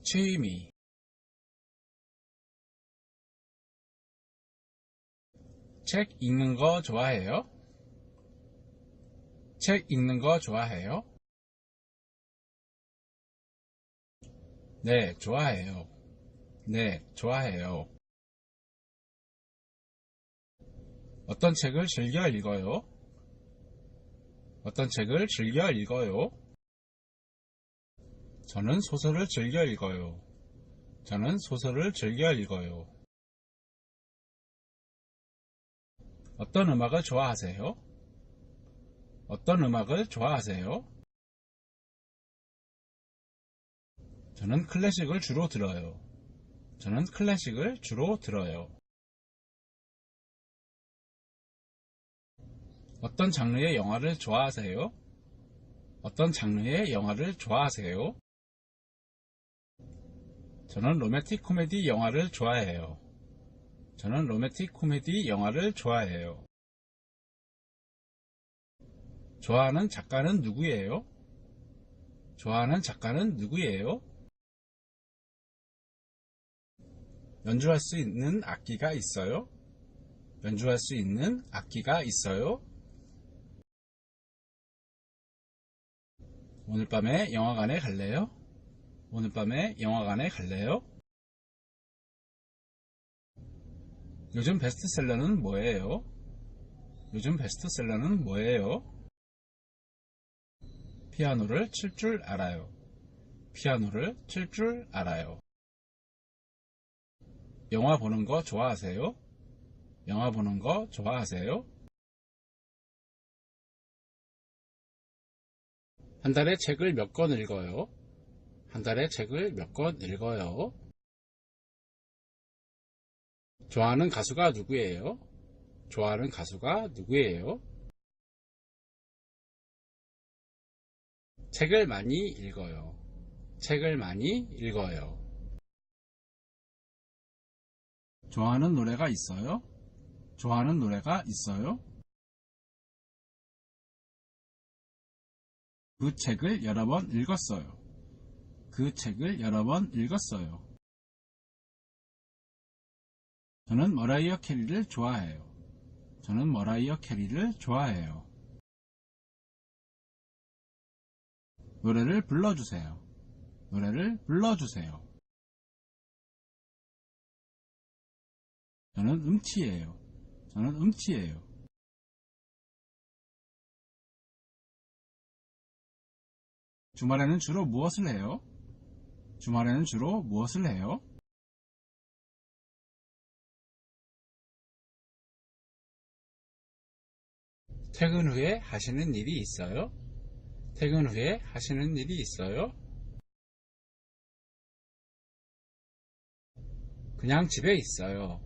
취미. 책 읽는 거 좋아해요? 책 읽는 거 좋아해요? 네, 좋아해요. 네, 좋아해요. 어떤 책을 즐겨 읽어요? 어떤 책을 즐겨 읽어요? 저는 소설을 즐겨 읽어요. 저는 소설을 즐겨 읽어요. 어떤 음악을 좋아하세요? 어떤 음악을 좋아하세요? 저는 클래식을 주로 들어요. 저는 클래식을 주로 들어요. 어떤 장르의 영화를 좋아하세요? 어떤 장르의 영화를 좋아하세요? 저는 로맨틱 코미디 영화를 좋아해요. 저는 로맨틱 코미디 영화를 좋아해요. 좋아하는 작가는 누구예요? 좋아하는 작가는 누구예요? 연주할 수 있는 악기가 있어요? 연주할 수 있는 악기가 있어요? 오늘 밤에 영화관에 갈래요? 오늘 밤에 영화관에 갈래요? 요즘 베스트셀러는 뭐예요? 요즘 베스트셀러는 뭐예요? 피아노를 칠 줄 알아요. 피아노를 칠 줄 알아요. 영화 보는 거 좋아하세요? 영화 보는 거 좋아하세요? 한 달에 책을 몇 권 읽어요? 한 달에 책을 몇 권 읽어요? 좋아하는 가수가 누구예요? 좋아하는 가수가 누구예요? 책을 많이 읽어요. 책을 많이 읽어요. 좋아하는 노래가 있어요? 좋아하는 노래가 있어요? 그 책을 여러 번 읽었어요. 그 책을 여러 번 읽었어요. 저는 머라이어 캐리를 좋아해요. 저는 머라이어 캐리를 좋아해요. 노래를 불러주세요. 노래를 불러주세요. 저는 음치예요. 저는 음치예요. 주말에는 주로 무엇을 해요? 주말에는 주로 무엇을 해요? 퇴근 후에 하시는 일이 있어요? 퇴근 후에 하시는 일이 있어요? 그냥 집에 있어요.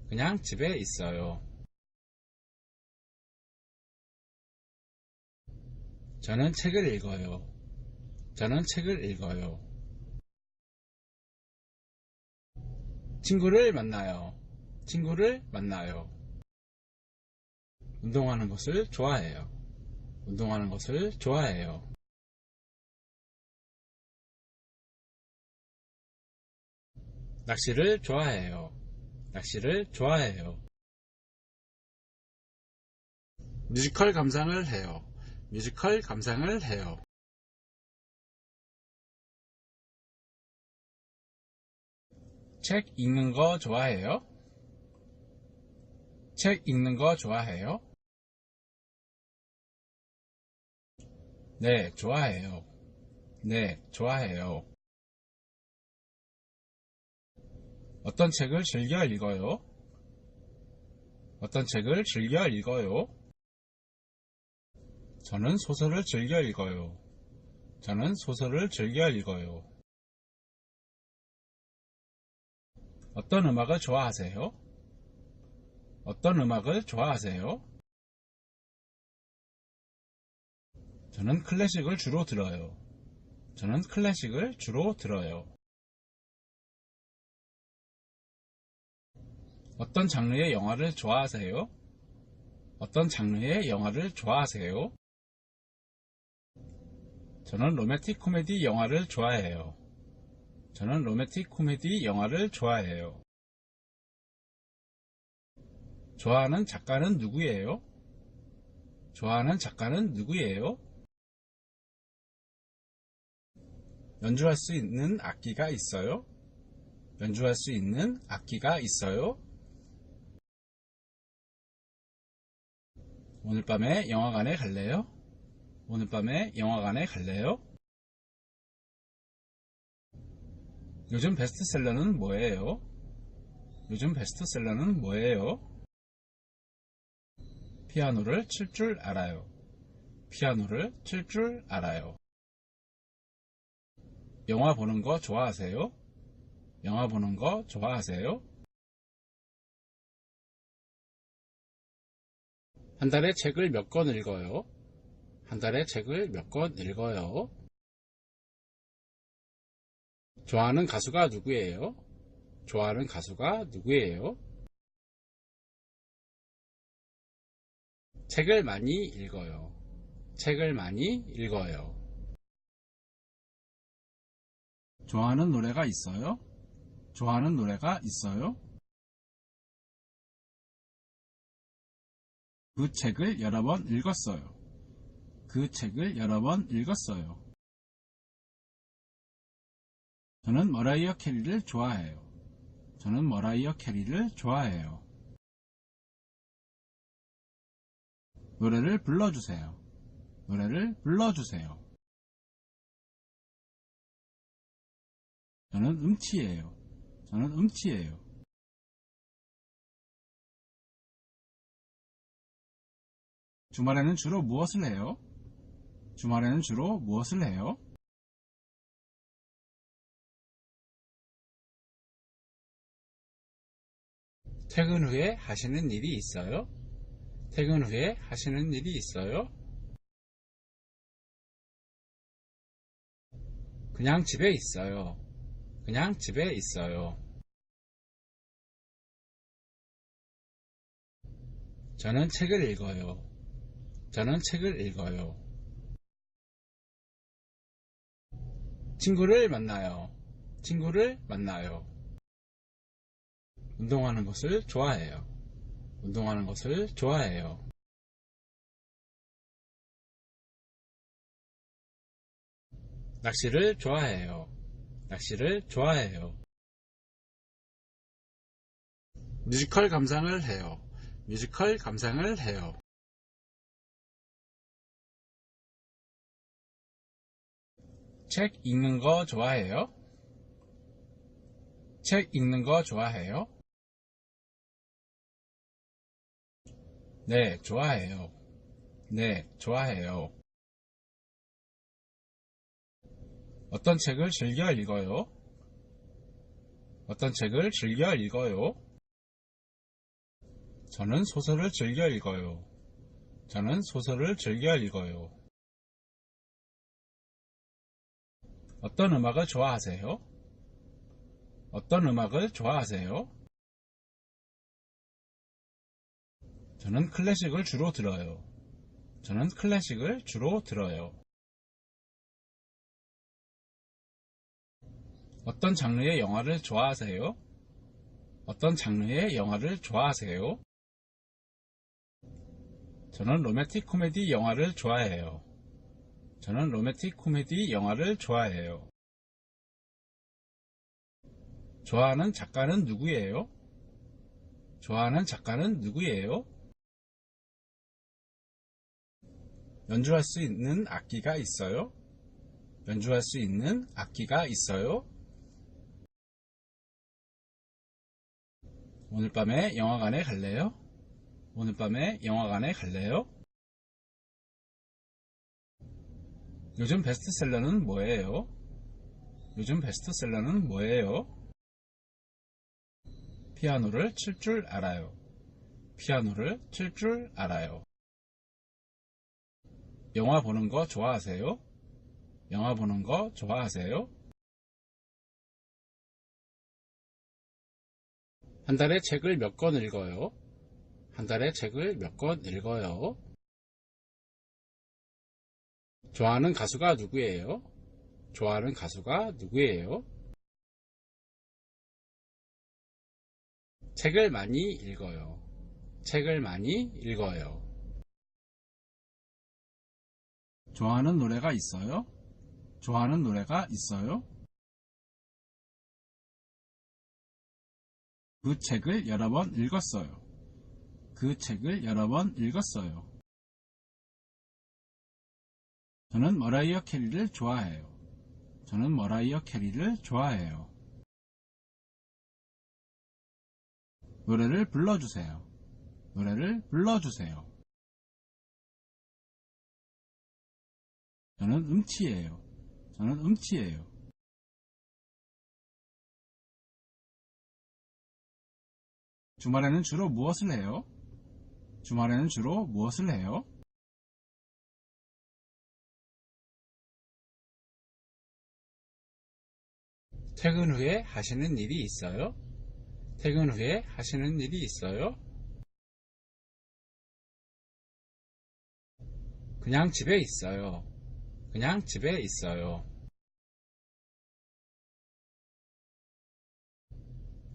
그냥 집에 있어요. 저는 책을 읽어요. 저는 책을 읽어요. 친구를 만나요. 친구를 만나요. 운동하는 것을 좋아해요. 운동하는 것을 좋아해요. 낚시를 좋아해요. 낚시를 좋아해요. 뮤지컬 감상을 해요. 뮤지컬 감상을 해요. 책 읽는 거 좋아해요? 책 읽는 거 좋아해요? 네, 좋아해요. 네, 좋아해요. 어떤 책을 즐겨 읽어요? 어떤 책을 즐겨 읽어요? 저는 소설을 즐겨 읽어요. 저는 소설을 즐겨 읽어요. 어떤 음악을 좋아하세요? 어떤 음악을 좋아하세요? 저는 클래식을 주로 들어요. 저는 클래식을 주로 들어요. 어떤 장르의 영화를 좋아하세요? 어떤 장르의 영화를 좋아하세요? 저는 로맨틱 코미디 영화를 좋아해요. 저는 로맨틱 코미디 영화를 좋아해요. 좋아하는 작가는 누구예요? 좋아하는 작가는 누구예요? 연주할 수 있는 악기가 있어요? 연주할 수 있는 악기가 있어요? 오늘 밤에 영화관에 갈래요? 오늘 밤에 영화관에 갈래요? 요즘 베스트셀러는 뭐예요? 요즘 베스트셀러는 뭐예요? 피아노를 칠 줄 알아요. 피아노를 칠 줄 알아요. 영화 보는 거 좋아하세요? 영화 보는 거 좋아하세요? 한 달에 책을 몇 권 읽어요? 한 달에 책을 몇 권 읽어요? 좋아하는 가수가 누구예요? 좋아하는 가수가 누구예요? 책을 많이 읽어요. 책을 많이 읽어요. 좋아하는 노래가 있어요? 좋아하는 노래가 있어요? 그 책을 여러 번 읽었어요. 그 책을 여러 번 읽었어요. 저는 머라이어 캐리를 좋아해요. 저는 머라이어 캐리를 좋아해요. 노래를 불러주세요. 노래를 불러주세요. 저는 음치예요. 저는 음치예요. 주말에는 주로 무엇을 해요? 주말에는 주로 무엇을 해요? 퇴근 후에 하시는 일이 있어요? 퇴근 후에 하시는 일이 있어요? 그냥 집에 있어요. 그냥 집에 있어요. 저는 책을 읽어요. 저는 책을 읽어요. 친구를 만나요. 친구를 만나요. 운동하는 것을 좋아해요. 운동하는 것을 좋아해요. 낚시를 좋아해요. 낚시를 좋아해요. 뮤지컬 감상을 해요. 뮤지컬 감상을 해요. 책 읽는 거 좋아해요? 책 읽는 거 좋아해요? 네, 좋아해요. 네, 좋아해요. 어떤 책을 즐겨 읽어요? 어떤 책을 즐겨 읽어요? 저는 소설을 즐겨 읽어요. 저는 소설을 즐겨 읽어요. 어떤 음악을 좋아하세요? 어떤 음악을 좋아하세요? 저는 클래식을 주로 들어요. 저는 클래식을 주로 들어요. 어떤 장르의 영화를 좋아하세요? 어떤 장르의 영화를 좋아하세요? 저는 로맨틱 코미디 영화를 좋아해요. 저는 로맨틱 코미디 영화를 좋아해요. 좋아하는 작가는 누구예요? 좋아하는 작가는 누구예요? 연주할 수 있는 악기가 있어요? 연주할 수 있는 악기가 있어요? 오늘 밤에 영화관에 갈래요? 오늘 밤에 영화관에 갈래요? 요즘 베스트셀러는 뭐예요? 요즘 베스트셀러는 뭐예요? 피아노를 칠 줄 알아요. 피아노를 칠 줄 알아요. 영화 보는 거 좋아하세요? 영화 보는 거 좋아하세요? 한 달에 책을 몇 권 읽어요? 한 달에 책을 몇 권 읽어요? 좋아하는 가수가 누구예요? 좋아하는 가수가 누구예요? 책을 많이 읽어요. 책을 많이 읽어요. 좋아하는 노래가 있어요? 좋아하는 노래가 있어요? 그 책을 여러 번 읽었어요. 그 책을 여러 번 읽었어요. 저는 머라이어 캐리를 좋아해요. 저는 머라이어 캐리를 좋아해요. 노래를 불러주세요. 노래를 불러주세요. 저는 음치예요. 저는 음치예요. 주말에는 주로 무엇을 해요? 주말에는 주로 무엇을 해요? 퇴근 후에 하시는 일이 있어요? 퇴근 후에 하시는 일이 있어요? 그냥 집에 있어요. 그냥 집에 있어요.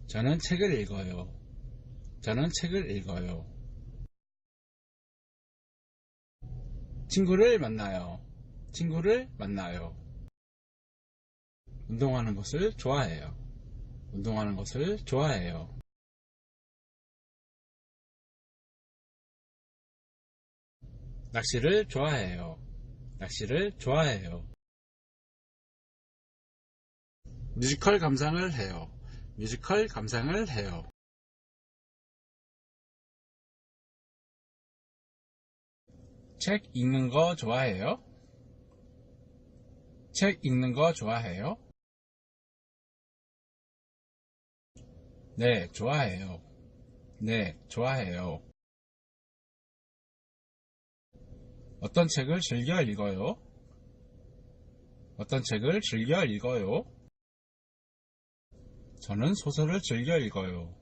저는 책을 읽어요. 저는 책을 읽어요. 친구를 만나요. 친구를 만나요. 운동하는 것을 좋아해요. 운동하는 것을 좋아해요. 낚시를 좋아해요. 낚시를 좋아해요. 뮤지컬 감상을 해요. 뮤지컬 감상을 해요. 책 읽는 거 좋아해요? 책 읽는 거 좋아해요? 네, 좋아해요. 네, 좋아해요. 어떤 책을 즐겨 읽어요? 어떤 책을 즐겨 읽어요? 저는 소설을 즐겨 읽어요.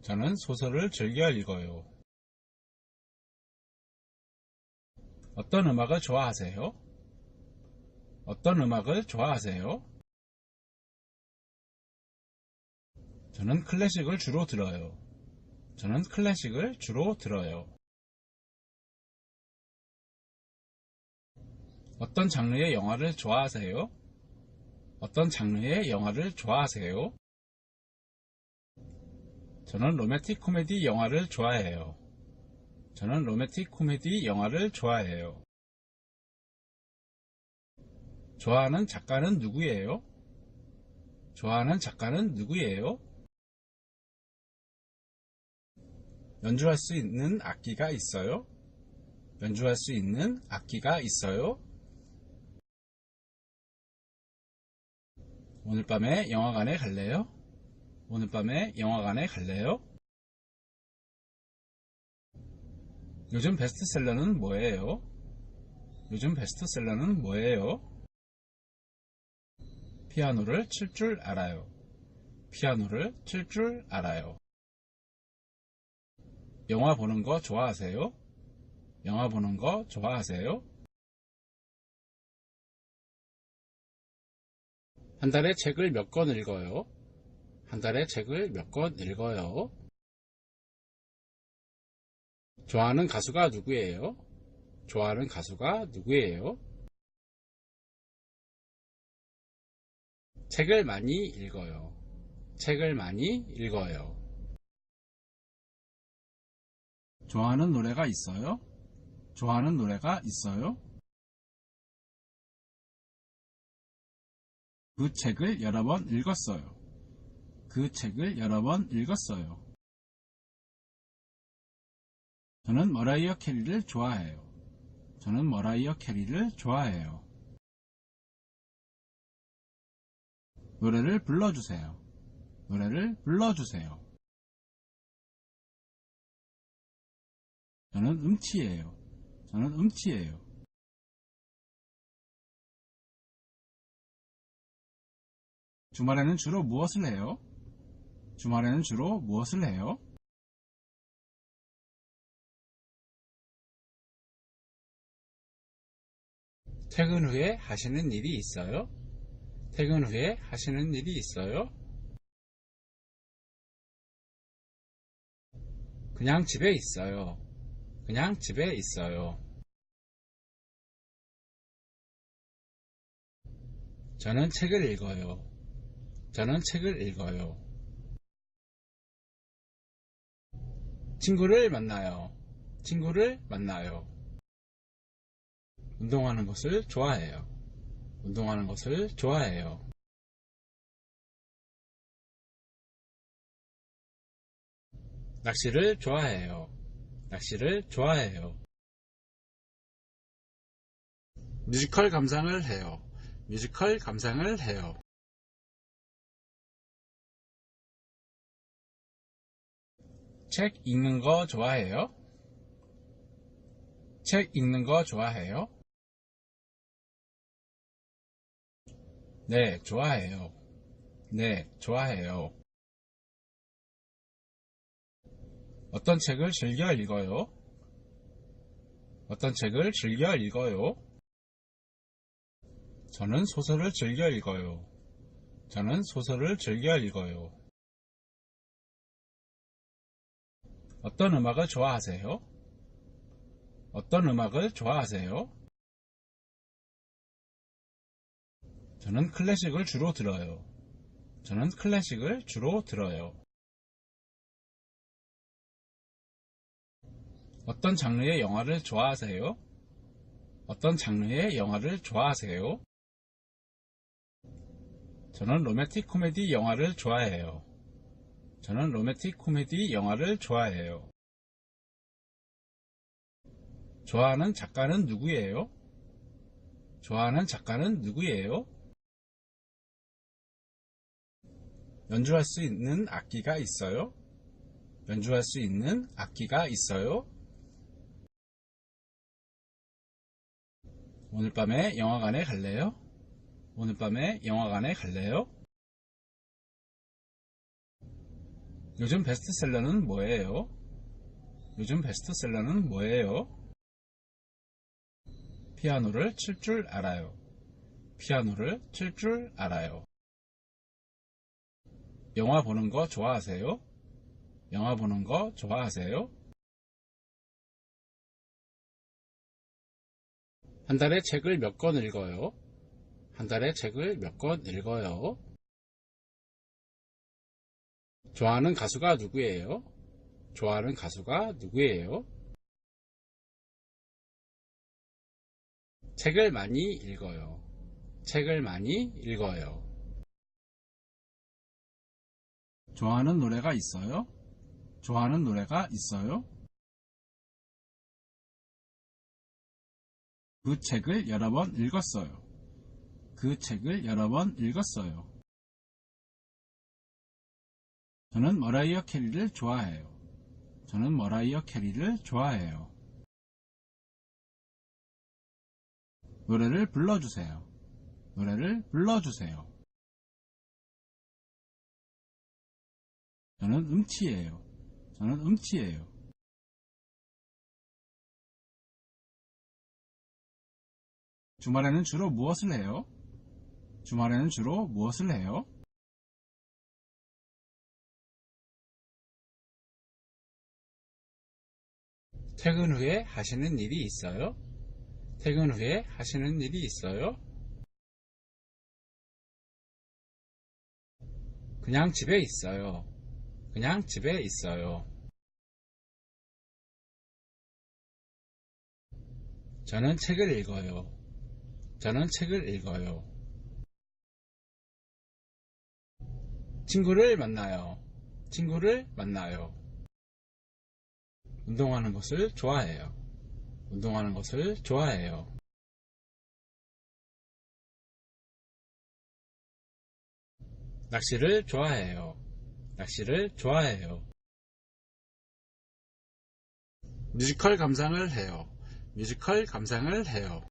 저는 소설을 즐겨 읽어요. 어떤 음악을 좋아하세요? 어떤 음악을 좋아하세요? 저는 클래식을 주로 들어요. 저는 클래식을 주로 들어요. 어떤 장르의 영화를 좋아하세요? 어떤 장르의 영화를 좋아하세요? 저는 로맨틱 코미디 영화를 좋아해요. 저는 로맨틱 코미디 영화를 좋아해요. 좋아하는 작가는 누구예요? 좋아하는 작가는 누구예요? 연주할 수 있는 악기가 있어요? 연주할 수 있는 악기가 있어요? 오늘 밤에 영화관에 갈래요? 오늘 밤에 영화관에 갈래요? 요즘 베스트셀러는 뭐예요? 요즘 베스트셀러는 뭐예요? 피아노를 칠 줄 알아요. 피아노를 칠 줄 알아요. 영화 보는 거 좋아하세요? 영화 보는 거 좋아하세요? 한 달에 책을 몇 권 읽어요? 한 달에 책을 몇 권 읽어요? 좋아하는 가수가 누구예요? 좋아하는 가수가 누구예요? 책을 많이 읽어요. 책을 많이 읽어요. 좋아하는 노래가 있어요? 좋아하는 노래가 있어요? 그 책을 여러 번 읽었어요. 그 책을 여러 번 읽었어요. 저는 머라이어 캐리를 좋아해요. 저는 머라이어 캐리를 좋아해요. 노래를 불러주세요. 노래를 불러주세요. 저는 음치예요. 저는 음치예요. 주말에는 주로 무엇을 해요? 주말에는 주로 무엇을 해요? 퇴근 후에 하시는 일이 있어요? 퇴근 후에 하시는 일이 있어요? 그냥 집에 있어요. 그냥 집에 있어요. 저는 책을 읽어요. 저는 책을 읽어요. 친구를 만나요. 친구를 만나요. 운동하는 것을 좋아해요. 운동하는 것을 좋아해요. 낚시를 좋아해요. 낚시를 좋아해요. 뮤지컬 감상을 해요. 뮤지컬 감상을 해요. 책 읽는 거 좋아해요? 책 읽는 거 좋아해요? 네, 좋아해요. 네, 좋아해요. 어떤 책을 즐겨 읽어요? 어떤 책을 즐겨 읽어요? 저는 소설을 즐겨 읽어요. 저는 소설을 즐겨 읽어요. 어떤 음악을 좋아하세요? 어떤 음악을 좋아하세요? 저는 클래식을 주로 들어요. 저는 클래식을 주로 들어요. 어떤 장르의 영화를 좋아하세요? 어떤 장르의 영화를 좋아하세요? 저는 로맨틱 코미디 영화를 좋아해요. 저는 로맨틱 코미디 영화를 좋아해요. 좋아하는 작가는 누구예요? 좋아하는 작가는 누구예요? 연주할 수 있는 악기가 있어요? 연주할 수 있는 악기가 있어요? 오늘 밤에 영화관에 갈래요? 오늘 밤에 영화관에 갈래요? 요즘 베스트셀러는 뭐예요? 요즘 베스트셀러는 뭐예요? 피아노를 칠 줄 알아요. 피아노를 칠 줄 알아요. 영화 보는 거 좋아하세요? 영화 보는 거 좋아하세요? 한 달에 책을 몇 권 읽어요? 한 달에 책을 몇 권 읽어요? 좋아하는 가수가 누구예요? 좋아하는 가수가 누구예요? 책을 많이 읽어요. 책을 많이 읽어요. 좋아하는 노래가 있어요? 좋아하는 노래가 있어요? 그 책을 여러 번 읽었어요. 그 책을 여러 번 읽었어요. 저는 머라이어 캐리를 좋아해요. 저는 머라이어 캐리를 좋아해요. 노래를 불러주세요. 노래를 불러주세요. 저는 음치예요. 저는 음치예요. 주말에는 주로 무엇을 해요? 주말에는 주로 무엇을 해요? 퇴근 후에 하시는 일이 있어요? 퇴근 후에 하시는 일이 있어요? 그냥 집에 있어요. 그냥 집에 있어요. 저는 책을 읽어요. 저는 책을 읽어요. 친구를 만나요. 친구를 만나요. 운동하는 것을 좋아해요. 운동하는 것을 좋아해요. 낚시를 좋아해요. 낚시를 좋아해요. 뮤지컬 감상을 해요. 뮤지컬 감상을 해요.